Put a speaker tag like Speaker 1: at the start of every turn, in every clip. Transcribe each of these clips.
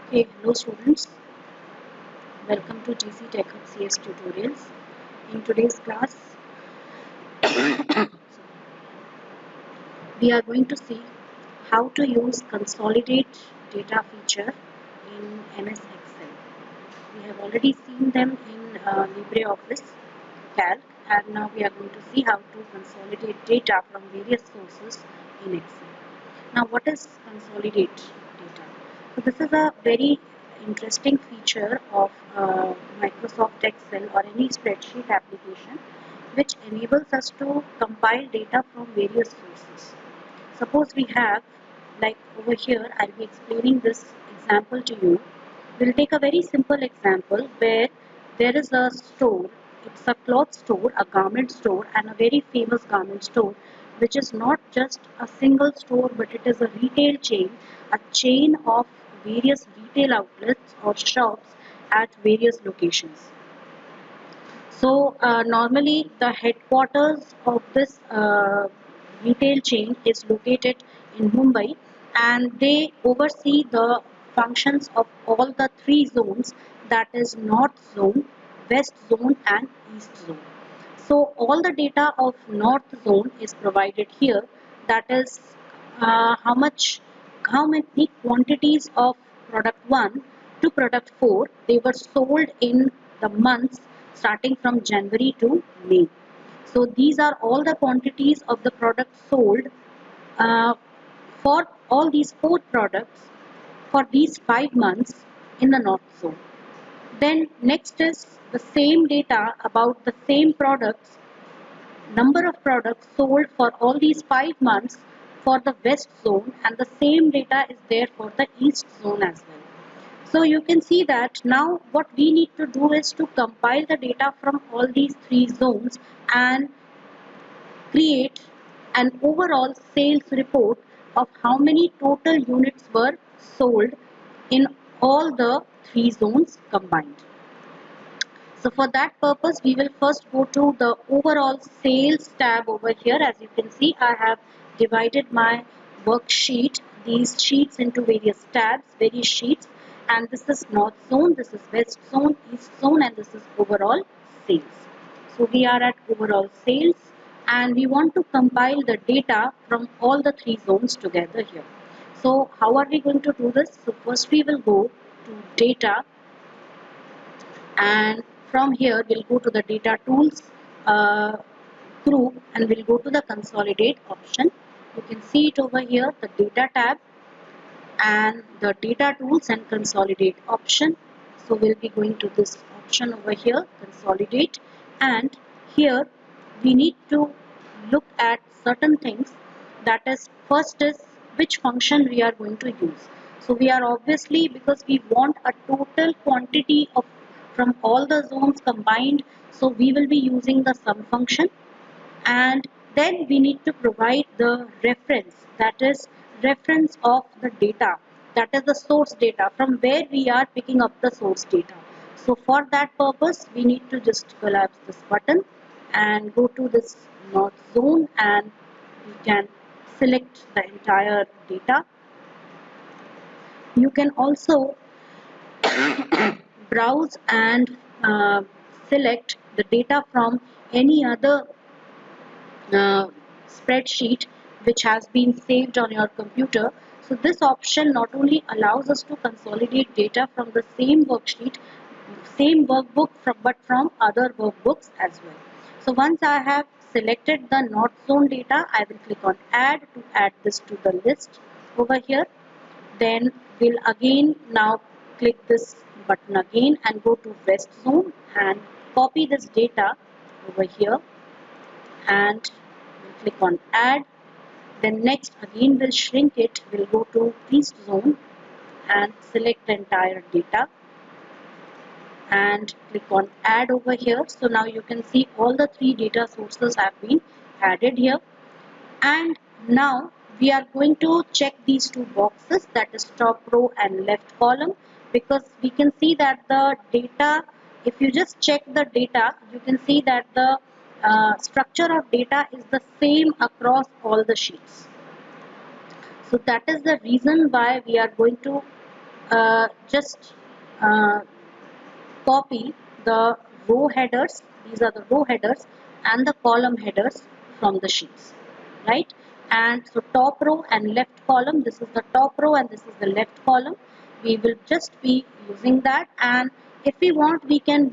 Speaker 1: Okay, hello students. Welcome to GC Tech Hub CS tutorials. In today's class, we are going to see how to use consolidate data feature in MS Excel. We have already seen them in LibreOffice Calc, and now we are going to see how to consolidate data from various sources in Excel. Now, what is consolidate data? So this is a very interesting feature of Microsoft Excel or any spreadsheet application, which enables us to compile data from various sources. Suppose we have, like over here, I'll be explaining this example to you. We'll take a very simple example where there is a store. It's a cloth store, a garment store, and a very famous garment store, which is not just a single store, but it is a retail chain, a chain of various retail outlets or shops at various locations. So normally the headquarters of this retail chain is located in Mumbai, and they oversee the functions of all the three zones, that is North Zone, West Zone and East Zone. So all the data of North Zone is provided here, that is how many quantities of product 1 to product 4 they were sold in the months starting from January to May. So these are all the quantities of the product sold uh, for all these 4 products for these 5 months in the North Zone. Then next is the same data about the same products, number of products sold for all these 5 months for the West Zone, and the same data is there for the East Zone as well. So you can see that now what we need to do is to compile the data from all these three zones and create an overall sales report of how many total units were sold in all the three zones combined. So for that purpose, we will first go to the overall sales tab over here. As you can see, I have divided my worksheet, these sheets into various tabs, various sheets. And this is North Zone, this is West Zone, East Zone, and this is overall sales. So we are at overall sales, and we want to compile the data from all the three zones together here. So how are we going to do this? So first we will go to data, and from here we'll go to the data tools group, and we'll go to the consolidate option. You can see it over here, the data tab and the data tools and consolidate option. So we'll be going to this option over here, consolidate, and here we need to look at certain things. That is, first is which function we are going to use. So we are obviously, because we want a total quantity of from all the zones combined, so we will be using the sum function. And then we need to provide the reference, that is reference of the data, that is the source data from where we are picking up the source data. So for that purpose we need to just collapse this button and go to this North Zone, and we can select the entire data. You can also browse and select the data from any other spreadsheet which has been saved on your computer. So this option not only allows us to consolidate data from the same worksheet, same workbook, but from other workbooks as well. So once I have selected the North Zone data, I will click on add to add this to the list over here. Then we'll again now click this button again and go to West Zone and copy this data over here, and we'll click on add. Then next again we'll shrink it, we'll go to East Zone and select the entire data and click on add over here. So now you can see all the three data sources have been added here. And now we are going to check these two boxes, that is top row and left column, because we can see that the data, if you just check the data, you can see that the structure of data is the same across all the sheets. So that is the reason why we are going to just uh, copy the row headers, these are the row headers, and the column headers from the sheets, right? And so top row and left column, this is the top row and this is the left column. We will just be using that, and if we want we can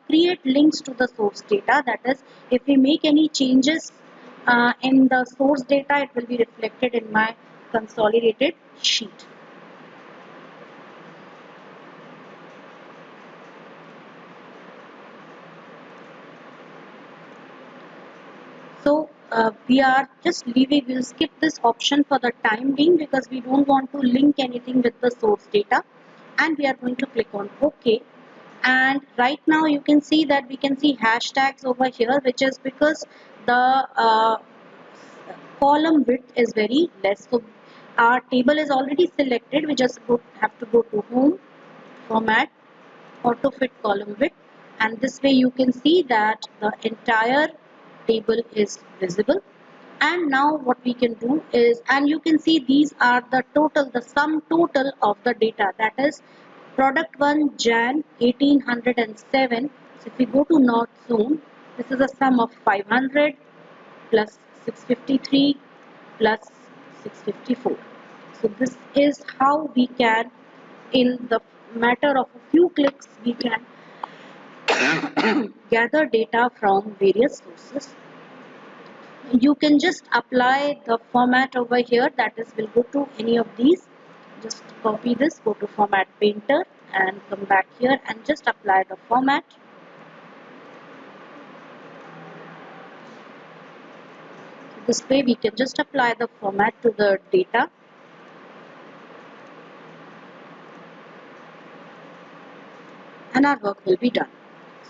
Speaker 1: create links to the source data. That is, if we make any changes in the source data, it will be reflected in my consolidated sheet. So we are just leaving, we'll skip this option for the time being because we don't want to link anything with the source data, and we are going to click on OK. And right now you can see that we can see hashtags over here, which is because the column width is very less. So our table is already selected. We just have to go to Home, Format, Auto Fit Column Width, and this way you can see that the entire table is visible. And now what we can do is, and you can see these are the sum total of the data, that is product 1 Jan 1807. So if we go to North Zone, this is a sum of 500 plus 653 plus 654. So this is how we can, in the matter of a few clicks, we can gather data from various sources. You can just apply the format over here, that is, we'll go to any of these, just copy this, go to Format Painter and come back here and just apply the format. This way we can just apply the format to the data. And our work will be done.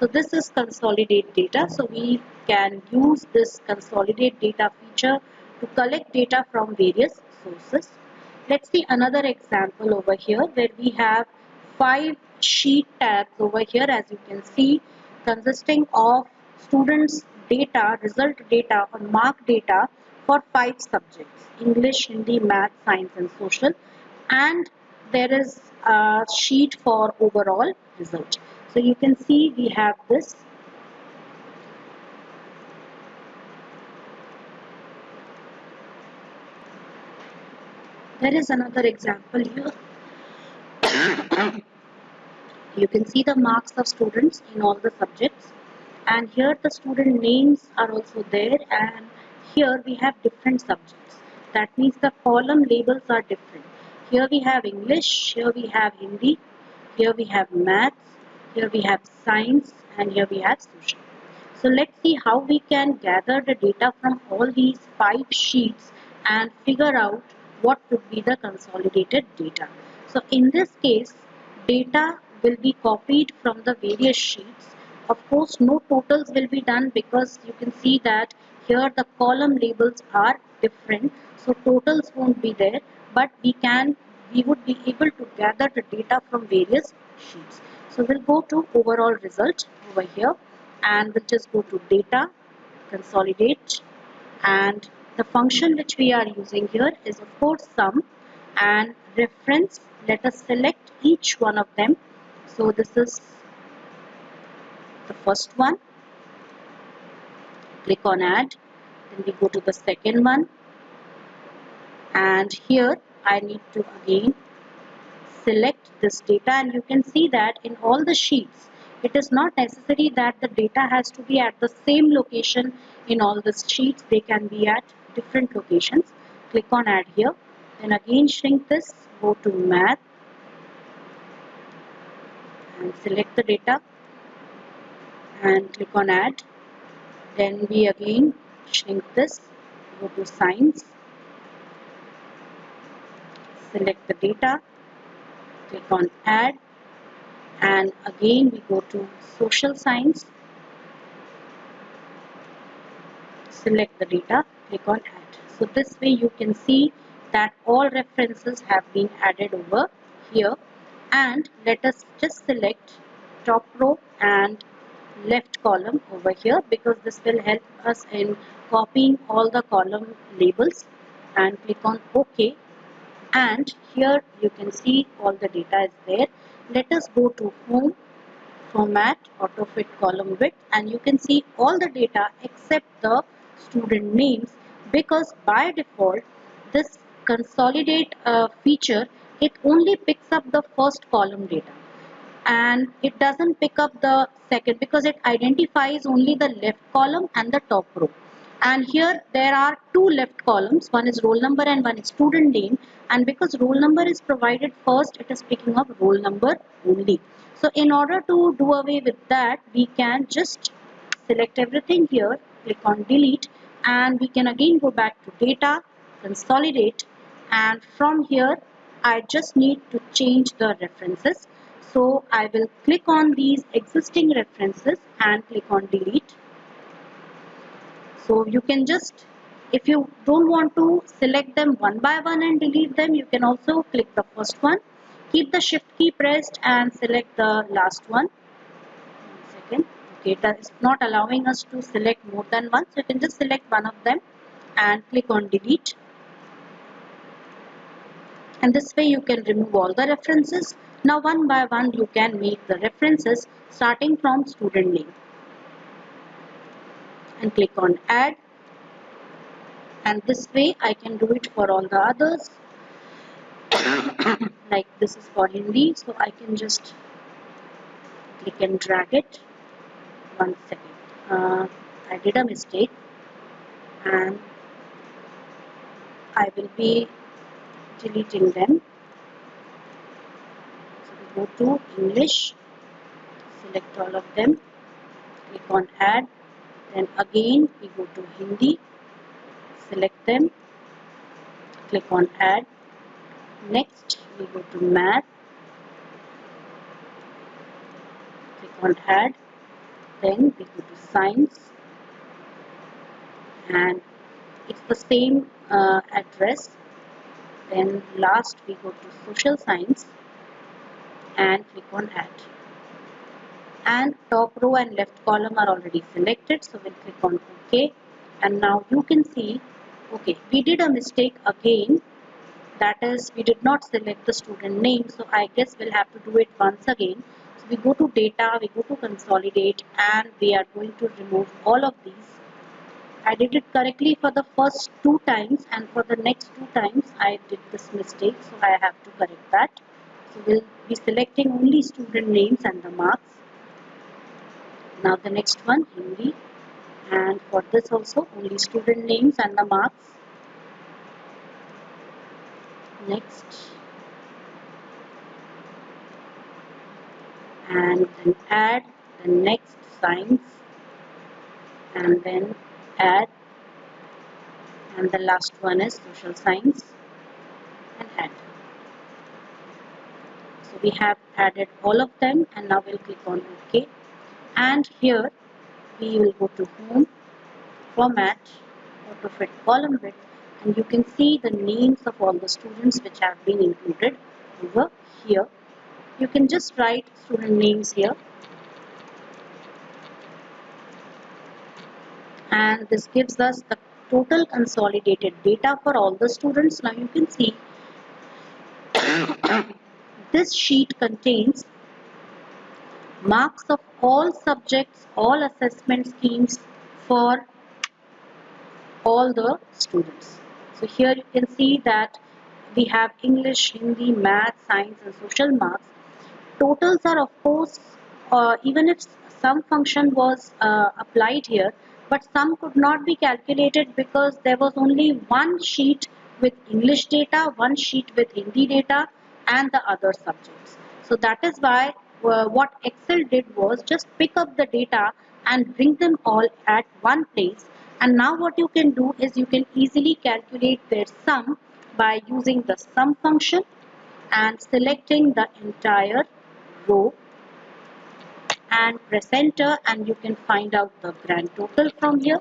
Speaker 1: So this is consolidate data. So we can use this consolidate data feature to collect data from various sources. Let's see another example over here where we have 5 sheet tabs over here, as you can see, consisting of students data, result data or mark data for 5 subjects: English, Hindi, Math, Science and Social, and there is a sheet for overall result. So you can see we have this. There is another example here. You can see the marks of students in all the subjects, and here the student names are also there, and here we have different subjects. That means the column labels are different. Here we have English, here we have Hindi, here we have maths, here we have science, and here we have social. So let's see how we can gather the data from all these 5 sheets and figure out what would be the consolidated data. So in this case, data will be copied from the various sheets. Of course, no totals will be done because you can see that here the column labels are different. So totals won't be there, but we would be able to gather the data from various sheets. So we'll go to overall result over here, and we'll just go to data, consolidate, and the function which we are using here is of course sum and reference. Let us select each one of them. So this is the first one. Click on add, then we go to the second one, and here I need to again select this data, and you can see that in all the sheets it is not necessary that the data has to be at the same location in all the sheets. They can be at different locations. Click on add here, then again shrink this, go to math and select the data and click on add. Then we again shrink this, go to science, select the data, click on add, and again we go to social science, select the data, click on add. So this way you can see that all references have been added over here, and let us just select top row and left column over here because this will help us in copying all the column labels, and click on OK. and here you can see all the data is there. Let us go to home, format, auto fit column width, and you can see all the data except the student names, because by default this consolidate feature, it only picks up the first column data and it doesn't pick up the second, because it identifies only the left column and the top row. And here there are two left columns, one is roll number and one is student name, and because roll number is provided first, it is picking up roll number only. So in order to do away with that, we can just select everything here, click on delete, and we can again go back to data, consolidate, and from here I just need to change the references. So I will click on these existing references and click on delete. So you can just, if you don't want to select them one by one and delete them, you can also click the first one, keep the shift key pressed and select the last one. 1 second. Okay, that is not allowing us to select more than one, so you can just select one of them and click on delete. And this way you can remove all the references. Now one by one you can make the references starting from student name. And click on add, and this way I can do it for all the others. Like this is for Hindi, so I can just click and drag it. 1 second, I did a mistake and I will be deleting them. So we go to English, select all of them, click on add, then again we go to Hindi, select them, click on add. Next we go to math, click on add, then we go to science, and it's the same address. Then last we go to social science and click on add. And top row and left column are already selected, so we'll click on OK. And now you can see, okay, we did a mistake again, that is we did not select the student name, so I guess we'll have to do it once again. So we go to data, we go to consolidate, and we are going to remove all of these. I did it correctly for the first 2 times, and for the next 2 times I did this mistake, so I have to correct that. So we'll be selecting only student names and the marks. Now the next one, Hindi, and for this also only student names and the marks. Next, and then add, then next science, and then add, and the last one is social science, and add. So we have added all of them, and now we'll click on OK. And here we will go to home, format, auto fit column width, and you can see the names of all the students which have been included over here. You can just write student names here, and this gives us the total consolidated data for all the students. Now you can see this sheet contains marks of all subjects, all assessment schemes for all the students. So here you can see that we have English, Hindi, Math, Science and Social marks. Totals are of course, even if some function was applied here, but some could not be calculated because there was only one sheet with English data, one sheet with Hindi data and the other subjects. So that is why what Excel did was just pick up the data and bring them all at one place. And now what you can do is you can easily calculate their sum by using the sum function and selecting the entire row and press enter, and you can find out the grand total from here.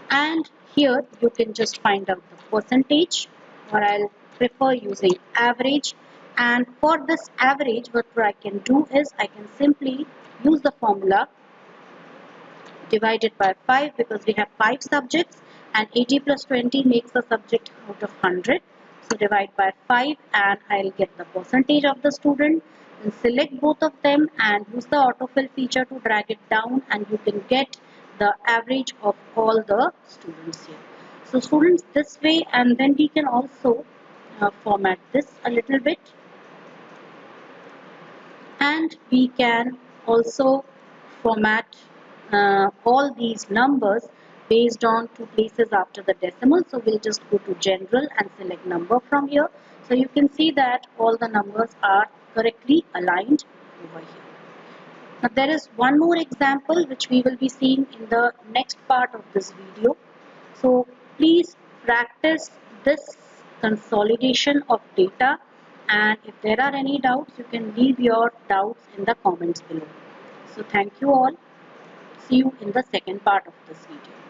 Speaker 1: And here you can just find out the percentage, or I'll prefer using average. And for this average, what I can do is I can simply use the formula divided by 5, because we have 5 subjects and 80 plus 20 makes a subject out of 100. So divide by 5 and I'll get the percentage of the student. And select both of them and use the autofill feature to drag it down, and you can get the average of all the students here. So students this way, and then we can also format this a little bit, and we can also format all these numbers based on two places after the decimal. So we'll just go to general and select number from here. So you can see that all the numbers are correctly aligned over here. Now there is one more example which we will be seeing in the next part of this video. So please practice this consolidation of data, and if there are any doubts, you can leave your doubts in the comments below. So thank you all. See you in the second part of this video.